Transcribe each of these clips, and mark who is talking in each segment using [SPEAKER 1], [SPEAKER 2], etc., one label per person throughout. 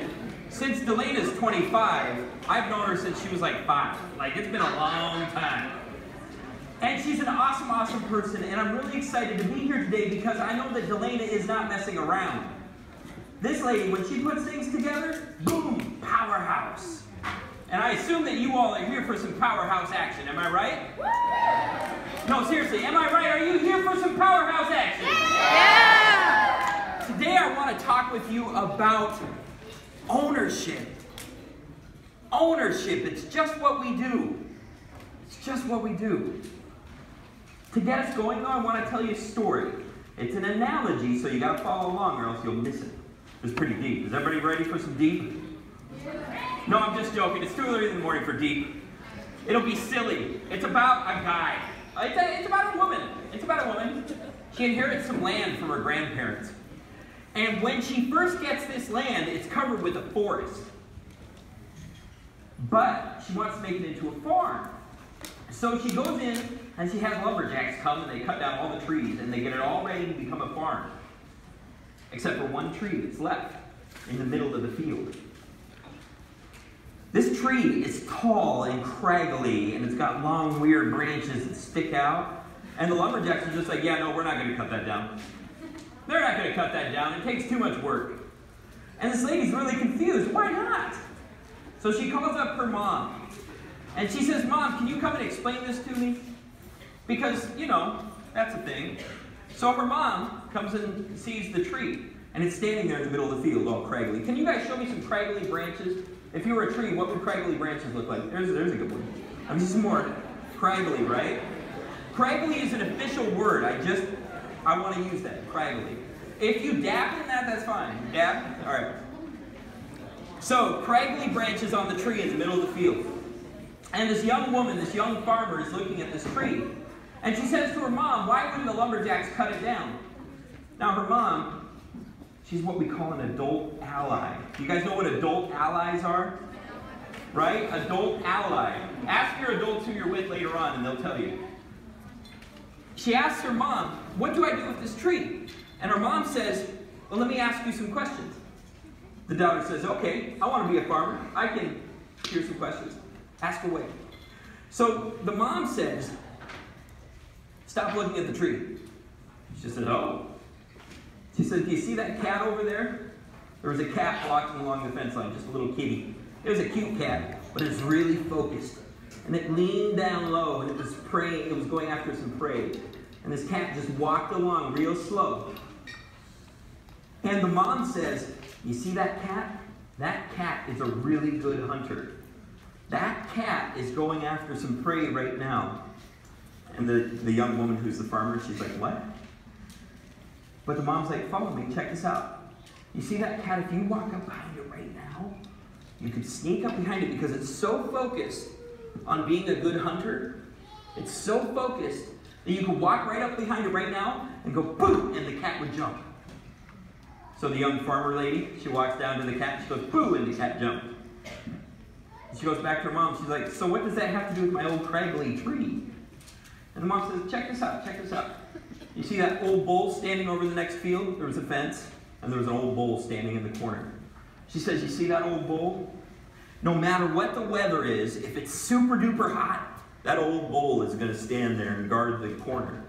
[SPEAKER 1] And since Delena's 25, I've known her since she was like 5. Like, it's been a long time. And she's an awesome, awesome person, and I'm really excited to be here today because I know that Delena is not messing around. This lady, when she puts things together, boom, powerhouse. And I assume that you all are here for some powerhouse action, am I right? No, seriously, am I right? Are you here for some powerhouse action? Yeah! Today I want to talk with you about ownership. Ownership, it's just what we do. It's just what we do. To get us going, though, I want to tell you a story. It's an analogy, so you got to follow along or else you'll miss it. It's pretty deep. Is everybody ready for some deep? No, I'm just joking. It's too early in the morning for deep. It'll be silly. It's about a guy. It's about a woman. It's about a woman. She inherits some land from her grandparents. And when she first gets this land, it's covered with a forest. But she wants to make it into a farm. So she goes in and she has lumberjacks come and they cut down all the trees and they get it all ready to become a farm. Except for one tree that's left in the middle of the field. This tree is tall and craggly, and it's got long, weird branches that stick out. And the lumberjacks are just like, yeah, no, we're not going to cut that down. They're not going to cut that down. It takes too much work. And this lady's really confused. Why not? So she calls up her mom. And she says, Mom, can you come and explain this to me? Because, you know, that's a thing. So her mom comes and sees the tree. And it's standing there in the middle of the field, all craggly. Can you guys show me some craggly branches? If you were a tree, what would craggly branches look like? There's a good one. I'm just more craggly, right? Craggly is an official word. I want to use that, craggly. If you dab in that, that's fine. Dab? All right. So, craggly branches on the tree in the middle of the field. And this young woman, this young farmer is looking at this tree. And she says to her mom, why wouldn't the lumberjacks cut it down? Now, her mom, she's what we call an adult ally. You guys know what adult allies are? Right? Adult ally. Ask your adults who you're with later on and they'll tell you. She asks her mom, what do I do with this tree? And her mom says, well, let me ask you some questions. The daughter says, okay, I want to be a farmer. I can hear some questions. Ask away. So the mom says, stop looking at the tree. She says, oh. She said, do you see that cat over there? There was a cat walking along the fence line, just a little kitty. It was a cute cat, but it was really focused. And it leaned down low, and it was preying. It was going after some prey. And this cat just walked along real slow. And the mom says, you see that cat? That cat is a really good hunter. That cat is going after some prey right now. And the young woman who's the farmer, she's like, what? But the mom's like, follow me, check this out. You see that cat? If you walk up behind it right now, you could sneak up behind it because it's so focused on being a good hunter. It's so focused that you could walk right up behind it right now and go boo, and the cat would jump. So the young farmer lady, she walks down to the cat, she goes boo, and the cat jumped. She goes back to her mom, she's like, so what does that have to do with my old craggly tree? And the mom says, check this out, check this out. You see that old bull standing over the next field? There was a fence, and there was an old bull standing in the corner. She says, you see that old bull? No matter what the weather is, if it's super duper hot, that old bull is going to stand there and guard the corner.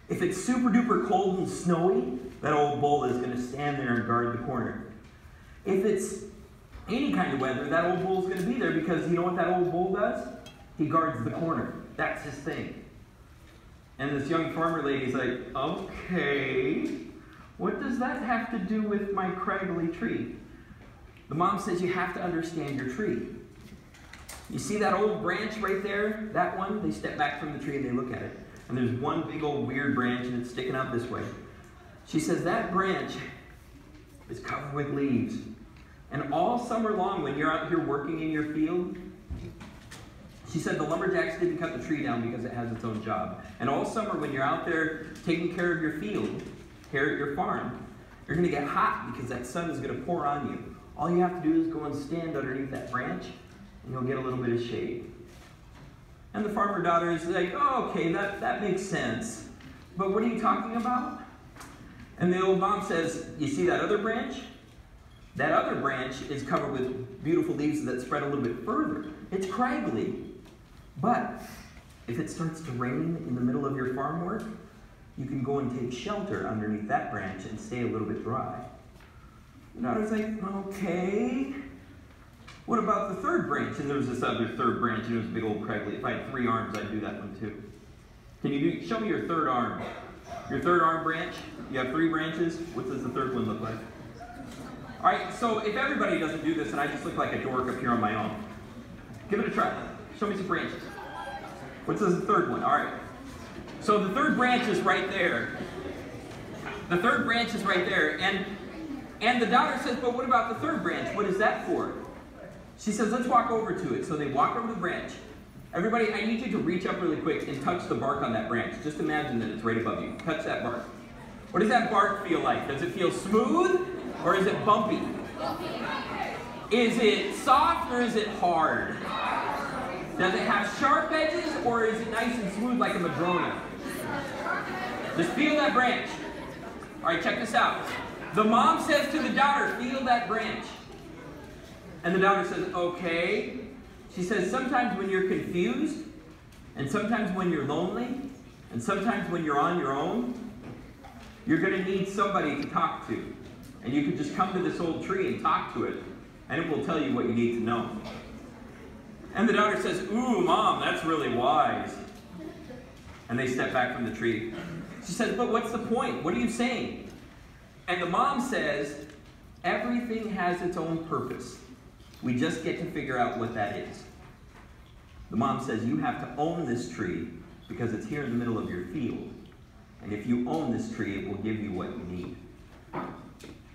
[SPEAKER 1] If it's super duper cold and snowy, that old bull is going to stand there and guard the corner. If it's any kind of weather, that old bull is going to be there because you know what that old bull does? He guards the corner. That's his thing. And this young farmer lady's like, okay, what does that have to do with my craggly tree? The mom says you have to understand your tree. You see that old branch right there? That one? They step back from the tree and they look at it. And there's one big old weird branch and it's sticking out this way. She says that branch is covered with leaves. And all summer long when you're out here working in your field, she said the lumberjacks didn't cut the tree down because it has its own job. And all summer when you're out there taking care of your field, here at your farm, you're going to get hot because that sun is going to pour on you. All you have to do is go and stand underneath that branch and you'll get a little bit of shade. And the farmer daughter is like, oh, okay, that makes sense. But what are you talking about? And the old mom says, you see that other branch? That other branch is covered with beautiful leaves that spread a little bit further. It's craggy. But if it starts to rain in the middle of your farm work, you can go and take shelter underneath that branch and stay a little bit dry. And I was like, okay. What about the third branch? And there was this other third branch, and it was a big old craggy. If I had 3 arms, I'd do that one too. Can you show me your third arm? Your third arm branch? You have 3 branches. What does the third one look like? All right, so if everybody doesn't do this, and I just look like a dork up here on my own, give it a try. Show me some branches. What does the third one? All right. So the third branch is right there. The third branch is right there. And the daughter says, but what about the third branch? What is that for? She says, let's walk over to it. So they walk over to the branch. Everybody, I need you to reach up really quick and touch the bark on that branch. Just imagine that it's right above you. Touch that bark. What does that bark feel like? Does it feel smooth or is it bumpy? Is it soft or is it hard? Does it have sharp edges or is it nice and smooth like a madrona? Just feel that branch. All right, check this out. The mom says to the daughter, feel that branch. And the daughter says, okay. She says, sometimes when you're confused, and sometimes when you're lonely, and sometimes when you're on your own, you're going to need somebody to talk to. And you can just come to this old tree and talk to it, and it will tell you what you need to know. And the daughter says, ooh, Mom, that's really wise. And they step back from the tree. She says, but what's the point? What are you saying? And the mom says, everything has its own purpose. We just get to figure out what that is. The mom says, you have to own this tree because it's here in the middle of your field. And if you own this tree, it will give you what you need.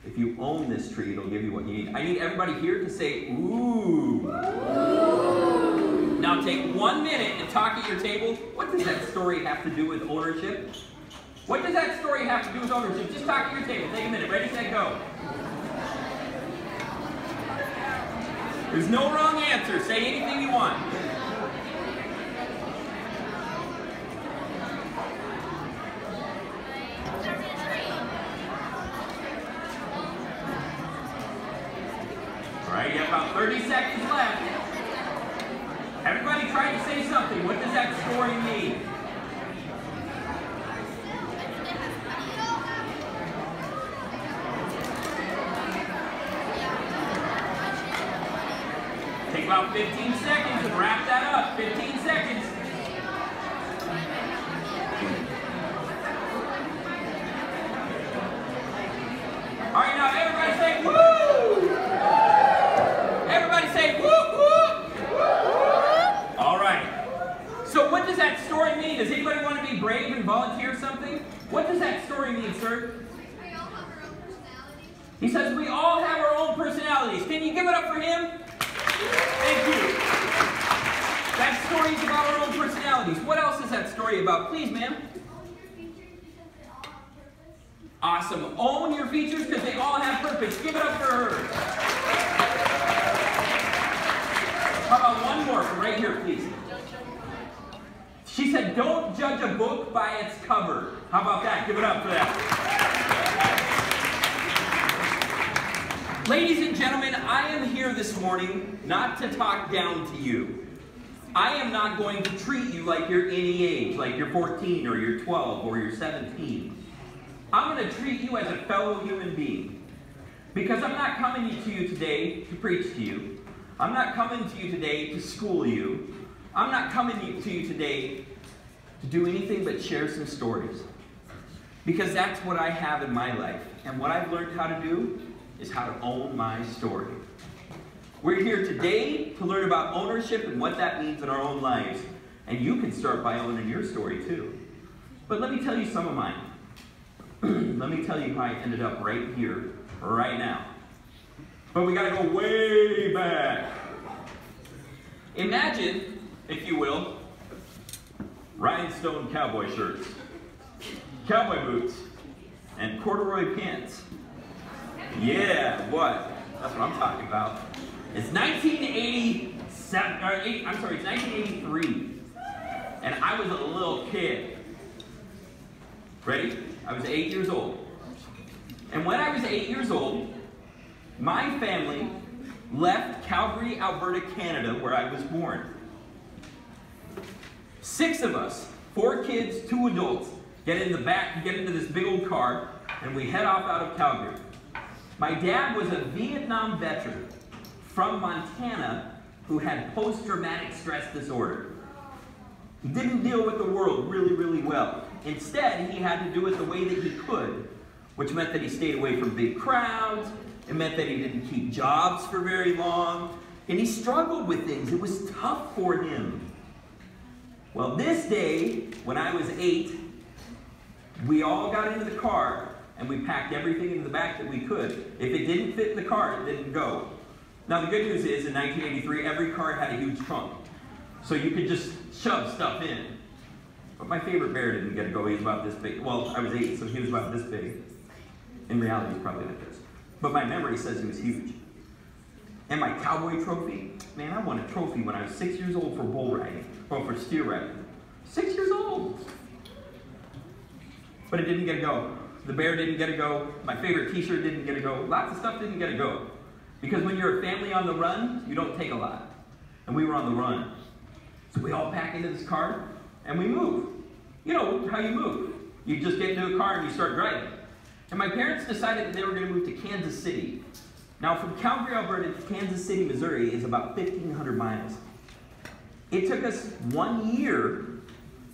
[SPEAKER 1] If you own this tree, it'll give you what you need. I need everybody here to say, ooh. Now take 1 minute and talk at your table. What does that story have to do with ownership? What does that story have to do with ownership? Just talk at your table. Take a minute. Ready, set, go. There's no wrong answer. Say anything you want. All right, you have about 30 seconds left. Everybody try to say something. What does that story mean? Take about 15 seconds and wrap that up. 15 seconds. All right, now everybody say woo! Everybody say woo, woo! All right. So what does that story mean? Does anybody want to be brave and volunteer something? What does that story mean, sir?
[SPEAKER 2] We all have our own personalities.
[SPEAKER 1] He says we all have our own personalities. Can you give it up for him? Thank you. That story is about our own personalities. What else is that story about? Please, ma'am. Awesome. Own your features because they all have purpose. Give it up for her. How about one more from right here, please? She said, don't judge a book by its cover. How about that? Give it up for that. Ladies and gentlemen, I am here this morning not to talk down to you. I am not going to treat you like you're any age, like you're 14 or you're 12 or you're 17. I'm going to treat you as a fellow human being. Because I'm not coming to you today to preach to you. I'm not coming to you today to school you. I'm not coming to you today to do anything but share some stories. Because that's what I have in my life. And what I've learned how to do is how to own my story. We're here today to learn about ownership and what that means in our own lives. And you can start by owning your story too. But let me tell you some of mine. Let me tell you how I ended up right here, right now. But we gotta go way back. Imagine, if you will, rhinestone cowboy shirts, cowboy boots, and corduroy pants. Yeah, what? That's what I'm talking about. It's 1987, it's 1983. And I was a little kid. Ready? I was 8 years old. And when I was 8 years old, My family left Calgary, Alberta, Canada, where I was born. 6 of us, 4 kids, 2 adults, get in the back, get into this big old car, and we head off out of Calgary. My dad was a Vietnam veteran from Montana who had post-traumatic stress disorder. He didn't deal with the world really, really well. Instead, he had to do it the way that he could, which meant that he stayed away from big crowds. It meant that he didn't keep jobs for very long. And he struggled with things. It was tough for him. Well, this day, when I was 8, we all got into the car and we packed everything into the back that we could. If it didn't fit in the car, it didn't go. Now, the good news is, in 1983, every car had a huge trunk. So you could just shove stuff in. But my favorite bear didn't get to go. He was about this big. Well, I was 8, so he was about this big. In reality, he's probably like this. But my memory says he was huge. And my cowboy trophy, man, I won a trophy when I was 6 years old for bull riding, or for steer riding. 6 years old! But it didn't get to go. The bear didn't get to go. My favorite t-shirt didn't get to go. Lots of stuff didn't get to go. Because when you're a family on the run, you don't take a lot. And we were on the run. So we all pack into this car, and we move. You know how you move. You just get into a car and you start driving. And my parents decided that they were going to move to Kansas City. Now, from Calgary, Alberta to Kansas City, Missouri is about 1,500 miles. It took us 1 year,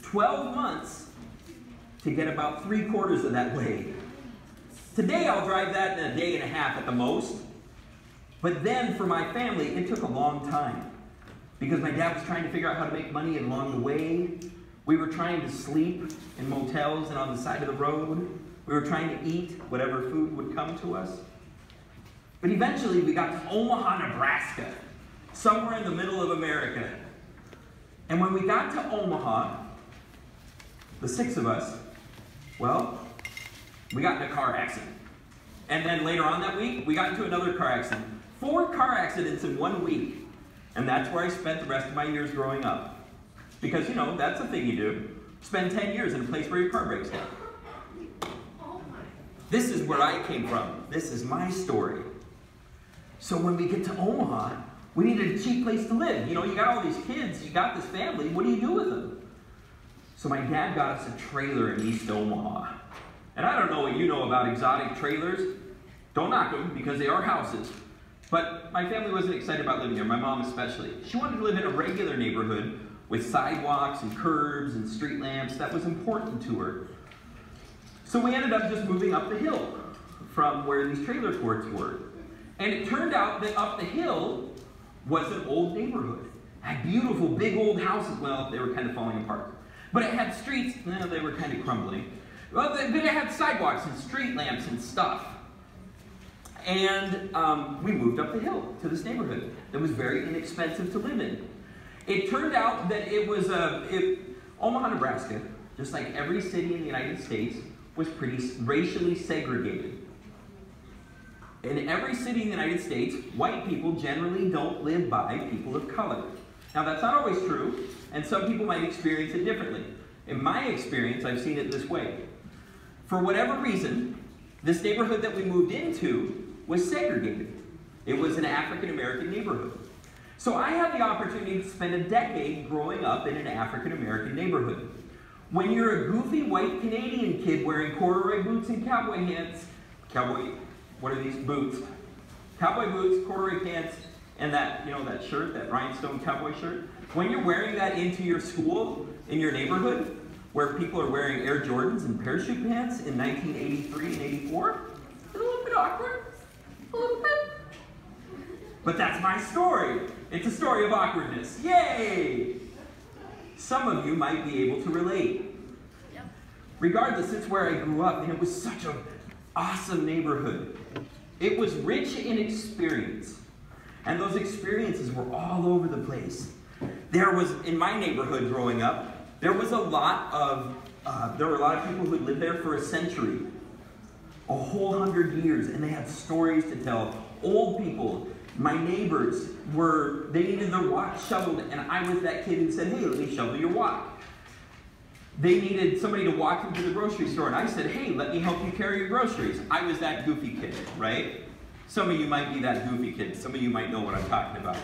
[SPEAKER 1] 12 months, to get about 3/4 of that way. Today, I'll drive that in a day and a half at the most. But then, for my family, it took a long time. Because my dad was trying to figure out how to make money along the way. We were trying to sleep in motels and on the side of the road. We were trying to eat whatever food would come to us. But eventually we got to Omaha, Nebraska, somewhere in the middle of America. And when we got to Omaha, the 6 of us, well, we got in a car accident. And then later on that week, we got into another car accident. 4 car accidents in 1 week. And that's where I spent the rest of my years growing up. Because, you know, that's the thing you do. Spend 10 years in a place where your car breaks down. This is where I came from. This is my story. So when we get to Omaha, we needed a cheap place to live. You know, you got all these kids, you got this family, what do you do with them? So my dad got us a trailer in East Omaha. And I don't know what you know about exotic trailers. Don't knock them, because they are houses. But my family wasn't excited about living there, my mom especially. She wanted to live in a regular neighborhood with sidewalks and curbs and street lamps. That was important to her. So we ended up just moving up the hill from where these trailer courts were. And it turned out that up the hill was an old neighborhood. It had beautiful, big old houses. Well, they were kind of falling apart. But it had streets, well, they were kind of crumbling. Well, but it had sidewalks and street lamps and stuff. And we moved up the hill to this neighborhood that was very inexpensive to live in. It turned out that it was, Omaha, Nebraska, just like every city in the United States, was pretty racially segregated. In every city in the United States, white people generally don't live by people of color. Now, that's not always true, and some people might experience it differently. In my experience, I've seen it this way. For whatever reason, this neighborhood that we moved into was segregated. It was an African-American neighborhood. So I had the opportunity to spend a decade growing up in an African-American neighborhood. When you're a goofy white Canadian kid wearing corduroy boots and cowboy hats, what are these boots? Cowboy boots, corduroy pants, and that, you know, that shirt, that rhinestone cowboy shirt. When you're wearing that into your school, in your neighborhood, where people are wearing Air Jordans and parachute pants in 1983 and 84, it's a little bit awkward, a little bit. But that's my story. It's a story of awkwardness. Yay! Some of you might be able to relate. Yep. Regardless, it's where I grew up, and it was such an awesome neighborhood. It was rich in experience, and those experiences were all over the place. There was, in my neighborhood growing up, there was a lot of, there were a lot of people who had lived there for a century, a whole 100 years, and they had stories to tell. Old people. My neighbors they needed their walk shoveled, and I was that kid who said, hey, let me shovel your walk. They needed somebody to walk them to the grocery store, and I said, hey, let me help you carry your groceries. I was that goofy kid, right? Some of you might be that goofy kid. Some of you might know what I'm talking about.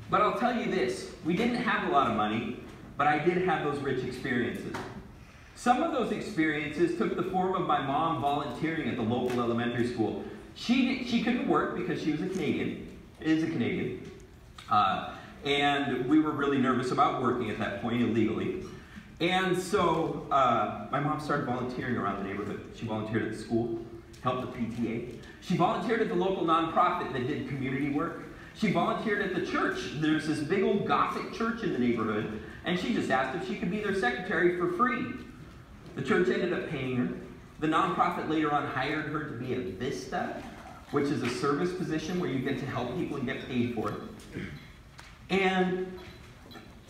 [SPEAKER 1] But I'll tell you this, we didn't have a lot of money, but I did have those rich experiences. Some of those experiences took the form of my mom volunteering at the local elementary school. She couldn't work because she was a Canadian, and we were really nervous about working at that point illegally. And so my mom started volunteering around the neighborhood. She volunteered at the school, helped the PTA. She volunteered at the local nonprofit that did community work. She volunteered at the church. There's this big old Gothic church in the neighborhood, and she just asked if she could be their secretary for free. The church ended up paying her. The nonprofit later on hired her to be a Vista, which is a service position where you get to help people and get paid for it. And,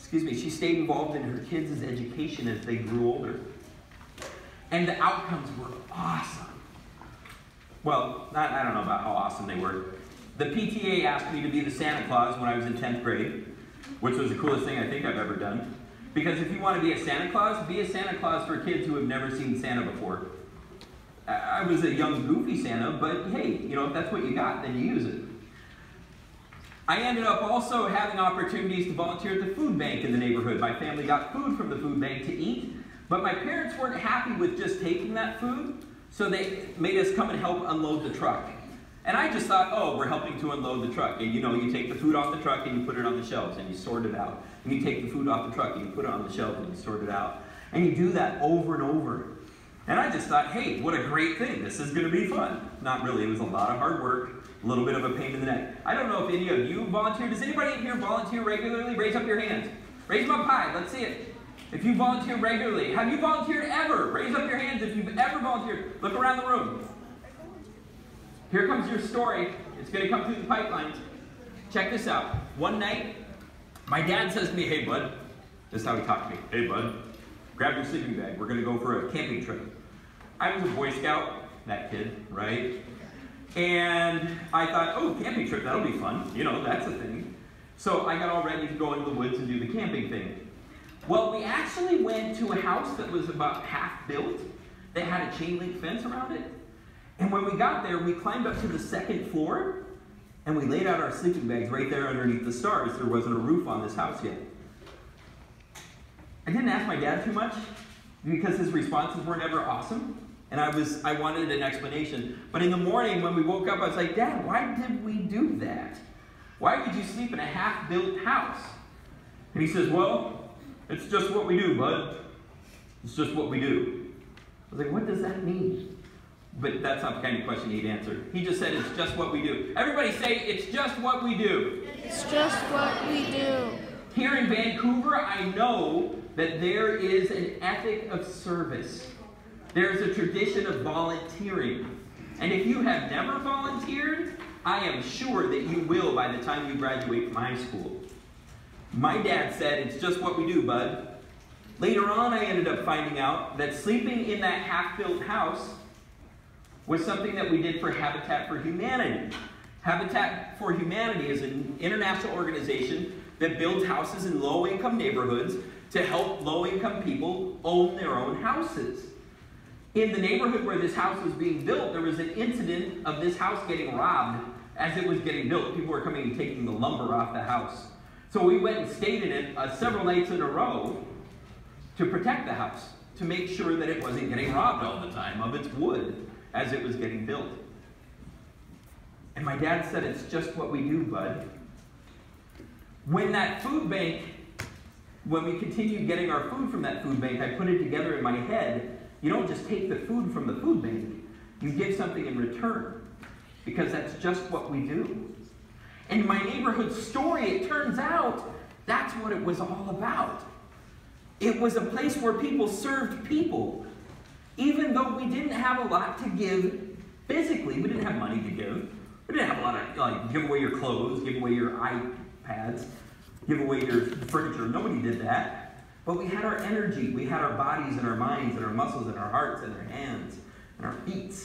[SPEAKER 1] she stayed involved in her kids' education as they grew older. And the outcomes were awesome. Well, I don't know about how awesome they were. The PTA asked me to be the Santa Claus when I was in 10th grade, which was the coolest thing I think I've ever done. Because if you want to be a Santa Claus for kids who have never seen Santa before. I was a young, goofy Santa, but hey, if that's what you got, then you use it. I ended up also having opportunities to volunteer at the food bank in the neighborhood. My family got food from the food bank to eat, but my parents weren't happy with just taking that food, so they made us come and help unload the truck. And I just thought, oh, we're helping to unload the truck. And you take the food off the truck and you put it on the shelves and you sort it out. And you take the food off the truck and you put it on the shelves and you sort it out. And you do that over and over. And I just thought, hey, what a great thing. This is going to be fun. Not really. It was a lot of hard work, a little bit of a pain in the neck. I don't know if any of you volunteer. Does anybody in here volunteer regularly? Raise up your hands. Raise them up high. Let's see it. If you volunteer regularly. Have you volunteered ever? Raise up your hands if you've ever volunteered. Look around the room. Here comes your story. It's going to come through the pipelines. Check this out. One night, my dad says to me, hey, bud. This is how he talked to me. Hey, bud. Grab your sleeping bag. We're going to go for a camping trip. I was a Boy Scout, that kid, right? And I thought, oh, camping trip, that'll be fun. That's a thing. So I got all ready to go into the woods and do the camping thing. Well, we actually went to a house that was about half built. That had a chain link fence around it. And when we got there, we climbed up to the second floor, and we laid out our sleeping bags right there underneath the stars. There wasn't a roof on this house yet. I didn't ask my dad too much, because his responses weren't ever awesome, and I wanted an explanation. But in the morning, when we woke up, I was like, Dad, why did we do that? Why did you sleep in a half-built house? And he says, well, it's just what we do, bud. It's just what we do. I was like, what does that mean? But that's not the kind of question he'd answer. He just said, it's just what we do. Everybody say, it's just what we do.
[SPEAKER 3] It's just what we do.
[SPEAKER 1] Here in Vancouver, I know that there is an ethic of service. There's a tradition of volunteering. And if you have never volunteered, I am sure that you will by the time you graduate from high school. My dad said, it's just what we do, bud. Later on, I ended up finding out that sleeping in that half-built house was something that we did for Habitat for Humanity. Habitat for Humanity is an international organization that builds houses in low-income neighborhoods to help low-income people own their own houses. In the neighborhood where this house was being built, there was an incident of this house getting robbed as it was getting built. People were coming and taking the lumber off the house. So we went and stayed in it several nights in a row to protect the house, to make sure that it wasn't getting robbed all the time of its wood as it was getting built. And my dad said, it's just what we do, bud. When that food bank, when we continued getting our food from that food bank, I put it together in my head, you don't just take the food from the food bank, you give something in return, because that's just what we do. And my neighborhood story, it turns out, that's what it was all about. It was a place where people served people. Even though we didn't have a lot to give physically, we didn't have money to give. We didn't have a lot of, give away your clothes, give away your iPads, give away your furniture. Nobody did that. But we had our energy. We had our bodies and our minds and our muscles and our hearts and our hands and our feet.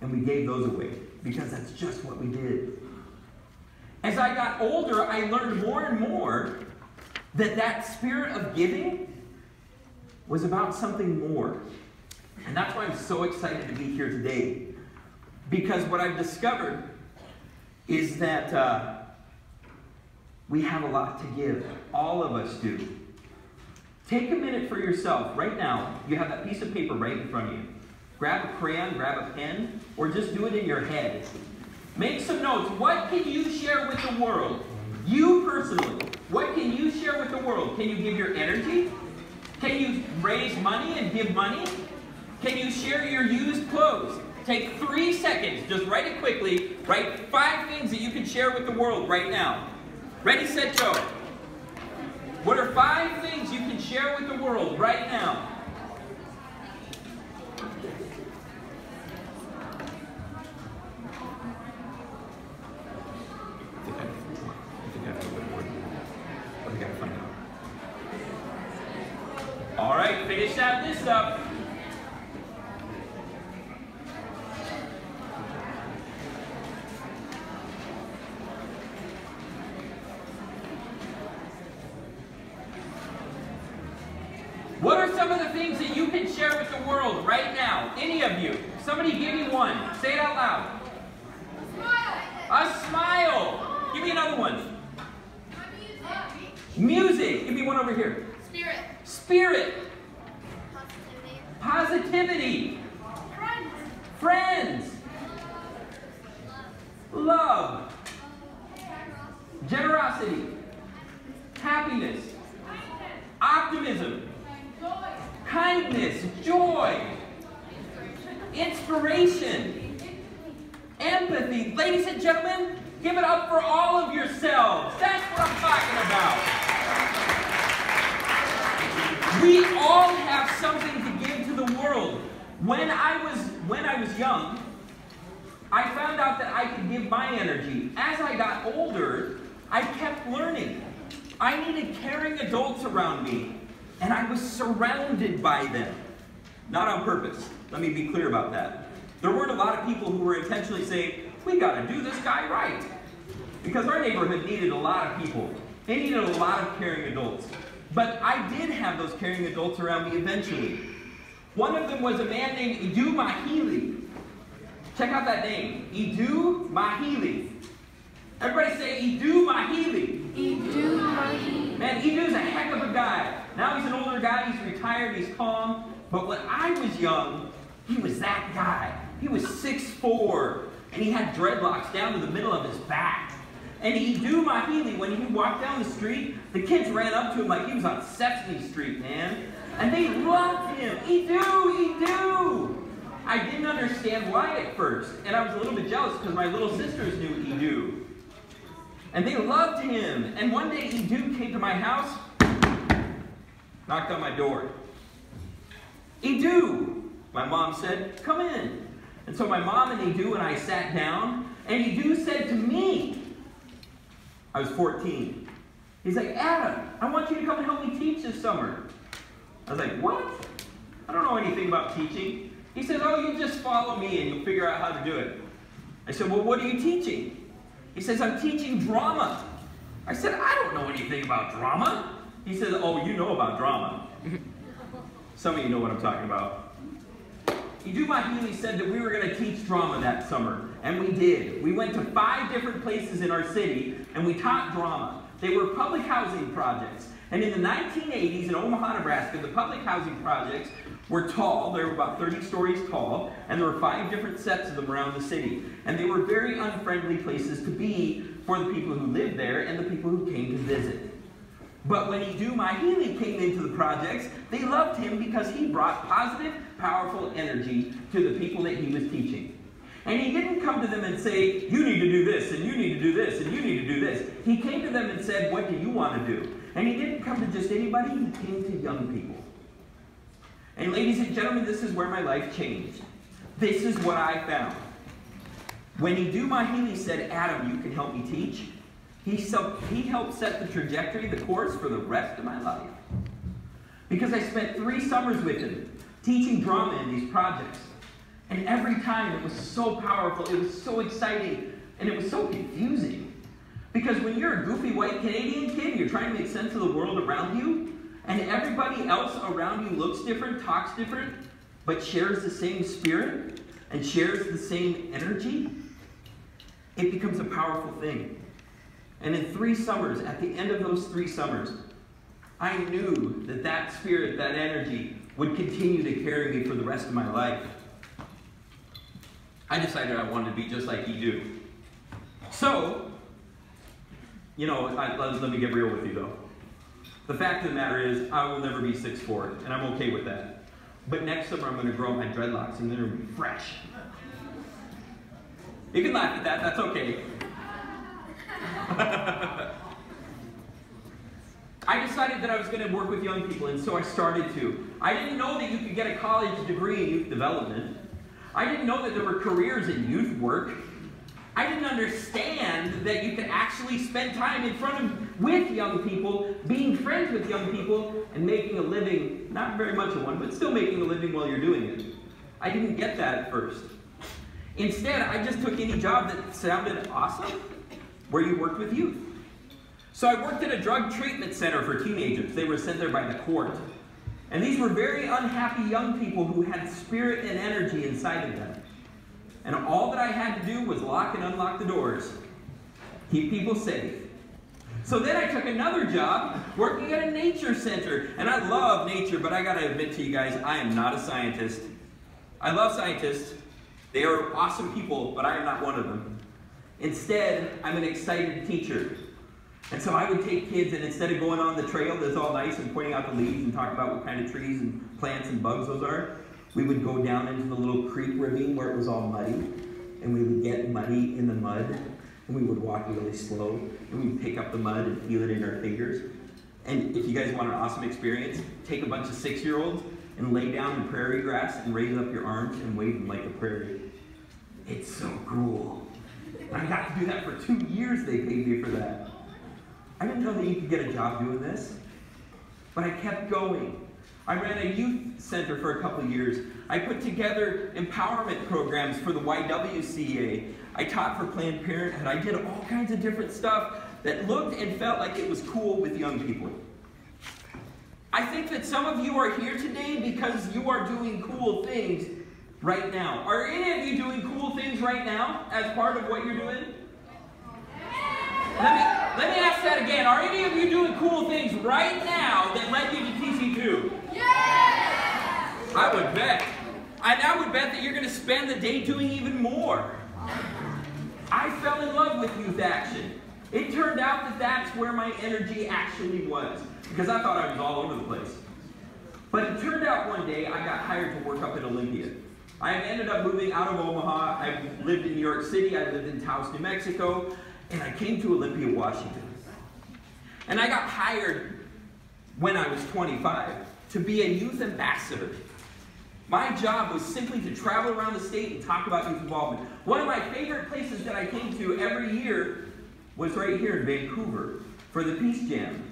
[SPEAKER 1] And we gave those away because that's just what we did. As I got older, I learned more and more that spirit of giving was about something more. And that's why I'm so excited to be here today. Because what I've discovered is that we have a lot to give. All of us do. Take a minute for yourself. Right now, you have that piece of paper right in front of you. Grab a crayon, grab a pen, or just do it in your head. Make some notes. What can you share with the world? You personally, what can you share with the world? Can you give your energy? Can you raise money and give money? Can you share your used clothes? Take 3 seconds, just write it quickly. Write 5 things that you can share with the world right now. Ready, set, go. What are 5 things you can share with the world right now? All right, finish that list up. What are some of the things that you can share with the world right now? Any of you? Somebody give me one. Say it out loud.
[SPEAKER 2] Smile.
[SPEAKER 1] A smile. Give me another one.
[SPEAKER 2] Music.
[SPEAKER 1] Music. Give me one over here.
[SPEAKER 2] Spirit.
[SPEAKER 1] Spirit.
[SPEAKER 2] Positivity.
[SPEAKER 1] Positivity.
[SPEAKER 2] Friends.
[SPEAKER 1] Friends. Love. Generosity. Happiness. Optimism. Kindness. Joy. Inspiration. Empathy. Ladies and gentlemen, give it up for all of yourselves. That's what I'm talking about. We all have something to give to the world. When I was young, I found out that I could give my energy. As I got older, I kept learning. I needed caring adults around me, and I was surrounded by them. Not on purpose. Let me be clear about that. There weren't a lot of people who were intentionally saying, we got to do this guy right. Because our neighborhood needed a lot of people. They needed a lot of caring adults. But I did have those caring adults around me eventually. One of them was a man named Idu Mahili. Check out that name. Idu Mahili. Everybody say Idu Mahili.
[SPEAKER 3] Idu Mahili.
[SPEAKER 1] Man, Idu's a heck of a guy. Now he's an older guy, he's retired, he's calm. But when I was young, he was that guy. He was 6'4", and he had dreadlocks down to the middle of his back. And Idu Mahili, when he walked down the street, the kids ran up to him like he was on Sesame Street, man. And they loved him. Idu, Idu. I didn't understand why at first, and I was a little bit jealous because my little sisters knew Idu. And they loved him. And one day Idu came to my house, knocked on my door. Idu, my mom said, come in. And so my mom and Idu and I sat down, and Idu said to me, I was 14. He's like, Adam, I want you to come and help me teach this summer. I was like, what? I don't know anything about teaching. He said, oh, you just follow me and you'll figure out how to do it. I said, well, what are you teaching? He says, I'm teaching drama. I said, I don't know anything about drama. He said, oh, you know about drama. Some of you know what I'm talking about. Idu Mahili said that we were going to teach drama that summer, and we did. We went to 5 different places in our city, and we taught drama. They were public housing projects. And in the 1980s in Omaha, Nebraska, the public housing projects were tall. They were about 30 stories tall, and there were 5 different sets of them around the city. And they were very unfriendly places to be for the people who lived there and the people who came to visit. But when Idu Mahili came into the projects, they loved him because he brought positive, powerful energy to the people that he was teaching. And he didn't come to them and say, you need to do this, and you need to do this, and you need to do this. He came to them and said, what do you want to do? And he didn't come to just anybody, he came to young people. And ladies and gentlemen, this is where my life changed. This is what I found. When Idu Mahili said, Adam, you can help me teach, he helped set the trajectory, the course for the rest of my life. Because I spent 3 summers with him, teaching drama in these projects. And every time it was so powerful, it was so exciting, and it was so confusing. Because when you're a goofy white Canadian kid, you're trying to make sense of the world around you, and everybody else around you looks different, talks different, but shares the same spirit, and shares the same energy, it becomes a powerful thing. And in 3 summers, at the end of those 3 summers, I knew that that spirit, that energy, would continue to carry me for the rest of my life. I decided I wanted to be just like you do. So, let me get real with you though. The fact of the matter is, I will never be 6'4", and I'm okay with that. But next summer I'm going to grow my dreadlocks and they're going to be fresh. You can laugh at that, that's okay. I decided that I was going to work with young people, and so I started to. I didn't know that you could get a college degree in youth development. I didn't know that there were careers in youth work. I didn't understand that you could actually spend time with young people, being friends with young people, and making a living, not very much of one, but still making a living while you're doing it. I didn't get that at first. Instead, I just took any job that sounded awesome, where you worked with youth. So I worked at a drug treatment center for teenagers. They were sent there by the court. And these were very unhappy young people who had spirit and energy inside of them. And all that I had to do was lock and unlock the doors, keep people safe. So then I took another job working at a nature center. And I love nature, but I gotta admit to you guys, I am not a scientist. I love scientists. They are awesome people, but I am not one of them. Instead, I'm an excited teacher. And so I would take kids, and instead of going on the trail that's all nice and pointing out the leaves and talking about what kind of trees and plants and bugs those are, we would go down into the little creek ravine where it was all muddy, and we would get muddy in the mud, and we would walk really slow, and we'd pick up the mud and feel it in our fingers. And if you guys want an awesome experience, take a bunch of 6-year-olds and lay down in prairie grass and raise up your arms and wave them like a prairie. It's so cool. I got to do that for 2 years. They paid me for that. I didn't know that you could get a job doing this, but I kept going. I ran a youth center for a couple of years. I put together empowerment programs for the YWCA. I taught for Planned Parenthood. I did all kinds of different stuff that looked and felt like it was cool with young people. I think that some of you are here today because you are doing cool things right now. Are any of you doing cool things right now as part of what you're doing? Let me ask that again. Are any of you doing cool things right now that led you to TC2?
[SPEAKER 2] Yes!
[SPEAKER 1] I would bet. And I would bet that you're going to spend the day doing even more. I fell in love with Youth Action. It turned out that that's where my energy actually was, because I thought I was all over the place. But it turned out one day I got hired to work up in Olympia. I ended up moving out of Omaha. I lived in New York City. I lived in Taos, New Mexico. And I came to Olympia, Washington. And I got hired when I was 25 to be a youth ambassador. My job was simply to travel around the state and talk about youth involvement. One of my favorite places that I came to every year was right here in Vancouver for the Peace Jam.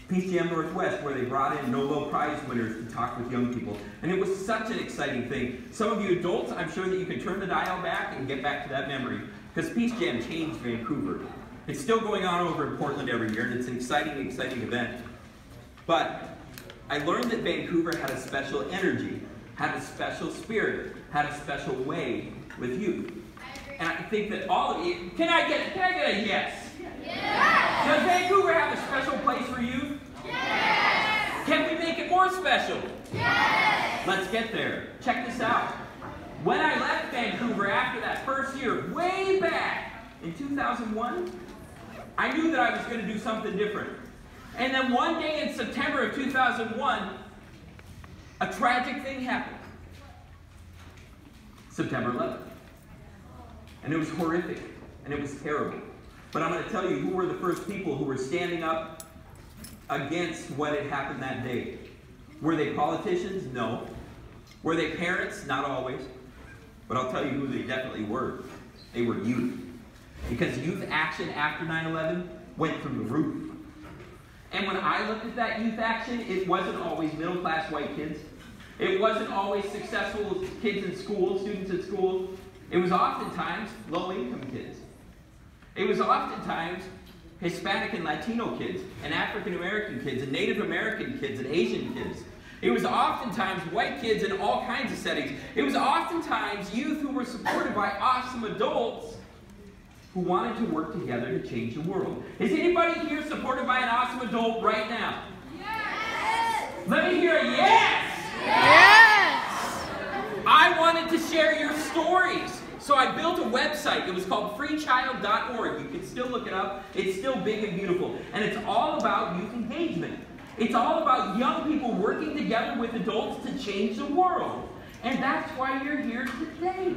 [SPEAKER 1] Peace Jam Northwest, where they brought in Nobel Prize winners to talk with young people. And it was such an exciting thing. Some of you adults, I'm sure that you can turn the dial back and get back to that memory. Because Peace Jam changed Vancouver. It's still going on over in Portland every year, and it's an exciting, exciting event. But I learned that Vancouver had a special energy, had a special spirit, had a special way with youth. And I think that all of you, can I get a yes? Yes! Does Vancouver have a special place for youth?
[SPEAKER 2] Yes!
[SPEAKER 1] Can we make it more special?
[SPEAKER 2] Yes!
[SPEAKER 1] Let's get there. Check this out. When I left Vancouver after that first year, way back in 2001, I knew that I was going to do something different. And then one day in September of 2001, a tragic thing happened. September 11th. And it was horrific, and it was terrible. But I'm going to tell you who were the first people who were standing up against what had happened that day. Were they politicians? No. Were they parents? Not always. But I'll tell you who they definitely were. They were youth. Because Youth Action after 9/11 went through the roof. And when I looked at that Youth Action, it wasn't always middle-class white kids. It wasn't always successful kids in school, students in school. It was oftentimes low-income kids. It was oftentimes Hispanic and Latino kids, and African American kids, and Native American kids, and Asian kids. It was oftentimes white kids in all kinds of settings. It was oftentimes youth who were supported by awesome adults who wanted to work together to change the world. Is anybody here supported by an awesome adult right now?
[SPEAKER 2] Yes!
[SPEAKER 1] Let me hear a yes!
[SPEAKER 3] Yes!
[SPEAKER 1] I wanted to share your stories. So I built a website. It was called freechild.org. You can still look it up. It's still big and beautiful. And it's all about youth engagement. It's all about young people working together with adults to change the world. And that's why you're here today.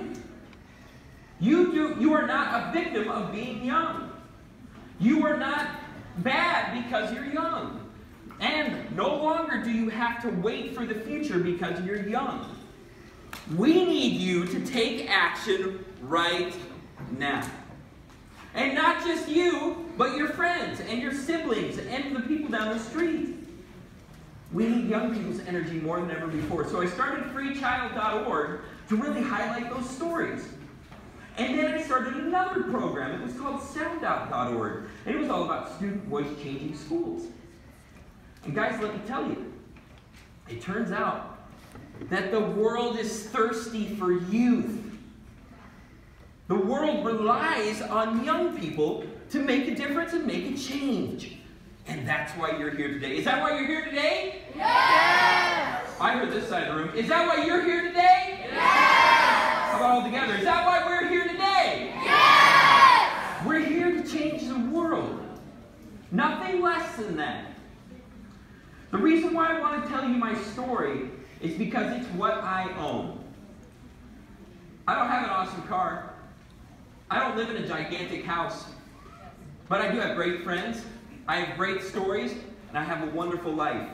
[SPEAKER 1] You are not a victim of being young. You are not bad because you're young. And no longer do you have to wait for the future because you're young. We need you to take action right now. And not just you, but your friends and your siblings and the people down the street. We need young people's energy more than ever before. So I started freechild.org to really highlight those stories. And then I started another program. It was called soundout.org. And it was all about student voice changing schools. And guys, let me tell you, it turns out that the world is thirsty for youth. The world relies on young people to make a difference and make a change. And that's why you're here today. Is that why you're here today?
[SPEAKER 2] Yes!
[SPEAKER 1] I heard this side of the room. Is that why you're here today?
[SPEAKER 2] Yes!
[SPEAKER 1] How about all together? Is that why we're here today?
[SPEAKER 2] Yes!
[SPEAKER 1] We're here to change the world. Nothing less than that. The reason why I want to tell you my story is because it's what I own. I don't have an awesome car. I don't live in a gigantic house. But I do have great friends. I have great stories. And I have a wonderful life.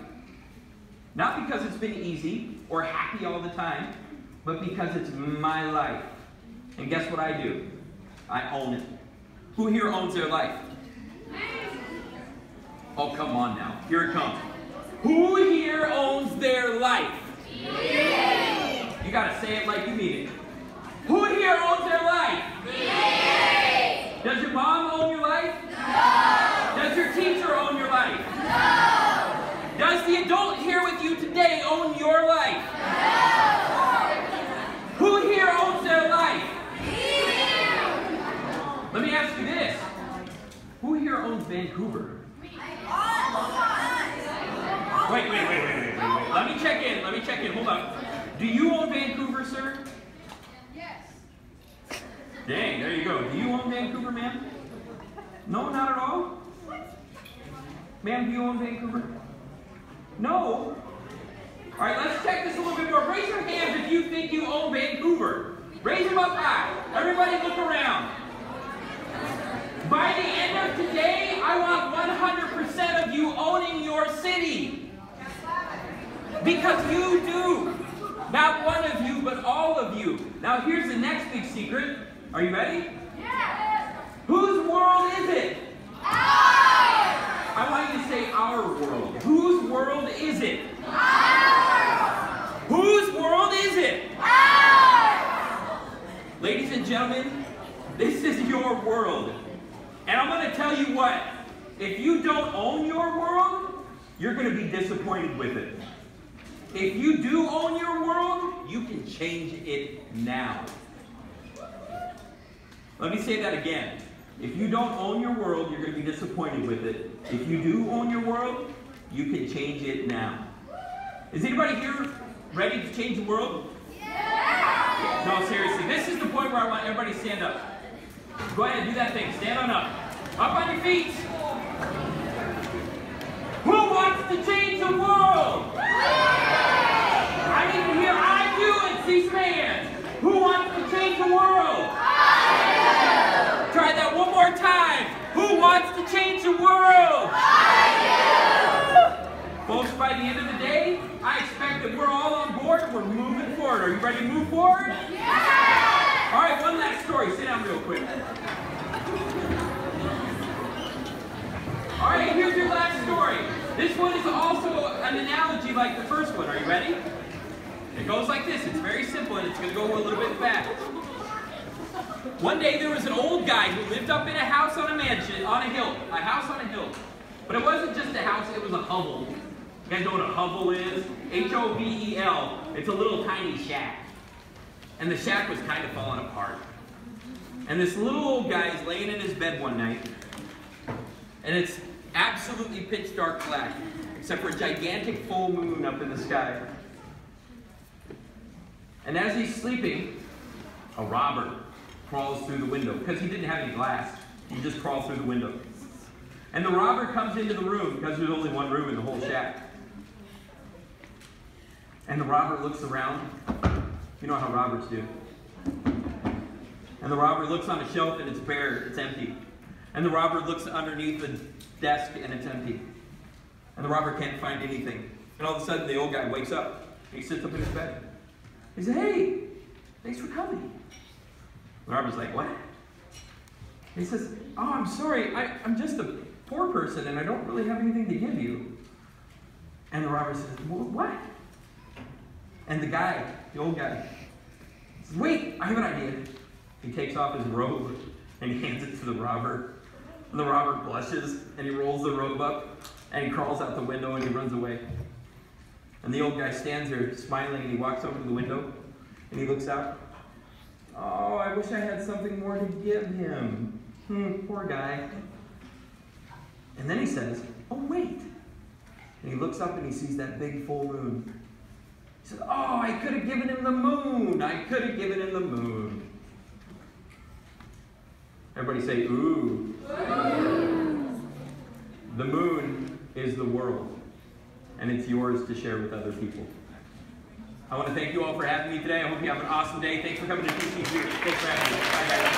[SPEAKER 1] Not because it's been easy or happy all the time, but because it's my life. And guess what I do? I own it. Who here owns their life? Oh, come on now. Here it comes. Who here owns their life? You gotta say it like you mean it. Who here owns their life? Does your mom own your life?
[SPEAKER 2] No!
[SPEAKER 1] Does your teacher own your life?
[SPEAKER 2] No!
[SPEAKER 1] Does the adult here with you today own your life?
[SPEAKER 2] No!
[SPEAKER 1] Who here owns their life?
[SPEAKER 2] Me!
[SPEAKER 1] Let me ask you this. Who here owns Vancouver? Wait. Let me check in. Hold on. Do you own Vancouver, sir?
[SPEAKER 2] Yes.
[SPEAKER 1] Dang, there you go. Do you own Vancouver, ma'am? No, not at all? Ma'am, do you own Vancouver? No? All right, let's check this a little bit more. Raise your hands if you think you own Vancouver. Raise them up high. Everybody look around. By the end of today, I want 100% of you owning your city. Because you do. Not one of you, but all of you. Now here's the next big secret. Are you ready?
[SPEAKER 2] Yes.
[SPEAKER 1] Whose world is it?
[SPEAKER 2] Ours.
[SPEAKER 1] I want you to say our world. Whose world is it?
[SPEAKER 2] Ours.
[SPEAKER 1] Whose world is it?
[SPEAKER 2] Ours.
[SPEAKER 1] Ladies and gentlemen, this is your world. And I'm going to tell you what. If you don't own your world, you're going to be disappointed with it. If you do own your world, you can change it now. Let me say that again. If you don't own your world, you're going to be disappointed with it. If you do own your world, you can change it now. Is anybody here ready to change the world?
[SPEAKER 2] Yes.
[SPEAKER 1] No, seriously. This is the point where I want everybody to stand up. Go ahead and do that thing. Stand on up. Up on your feet. Who wants to change the world? I need to hear I do and see some hands. Who wants to change the world?
[SPEAKER 2] I do.
[SPEAKER 1] Try that one more time. Who wants to change the world?
[SPEAKER 2] I do.
[SPEAKER 1] Folks, by the end of the day, I expect that we're all on board and we're moving forward. Are you ready to move forward?
[SPEAKER 2] Yes.
[SPEAKER 1] All right, one last story. Sit down real quick. All right, here's your last story. This one is also an analogy like the first one. Are you ready? It goes like this. It's very simple, and it's going to go a little bit fast. One day there was an old guy who lived up in a house on a mansion, on a hill. A house on a hill. But it wasn't just a house, it was a hovel. You guys know what a hovel is? H-O-V-E-L. It's a little tiny shack. And the shack was kind of falling apart. And this little old guy is laying in his bed one night, and it's absolutely pitch dark black, except for a gigantic full moon up in the sky. And as he's sleeping, a robber crawls through the window, because he didn't have any glass. He just crawled through the window. And the robber comes into the room, because there's only one room in the whole shack. And the robber looks around. You know how robbers do. And the robber looks on a shelf and it's bare, it's empty. And the robber looks underneath the desk and it's empty. And the robber can't find anything. And all of a sudden the old guy wakes up. He sits up in his bed. He says, "Hey, thanks for coming." The robber's like, "What?" He says, "Oh, I'm sorry, I'm just a poor person and I don't really have anything to give you." And the robber says, "Well, what?" And the guy, the old guy, says, "Wait, I have an idea." He takes off his robe and he hands it to the robber. And the robber blushes and he rolls the robe up and he crawls out the window and he runs away. And the old guy stands there smiling and he walks over to the window and he looks out. "Oh, I wish I had something more to give him. Poor guy." And then he says, "Oh, wait." And he looks up and he sees that big full moon. He says, "Oh, I could have given him the moon. I could have given him the moon." Everybody say, "Ooh." Ooh. The moon is the world, and it's yours to share with other people. I want to thank you all for having me today. I hope you have an awesome day. Thanks for coming to TC here. Thanks for having me. Bye, guys.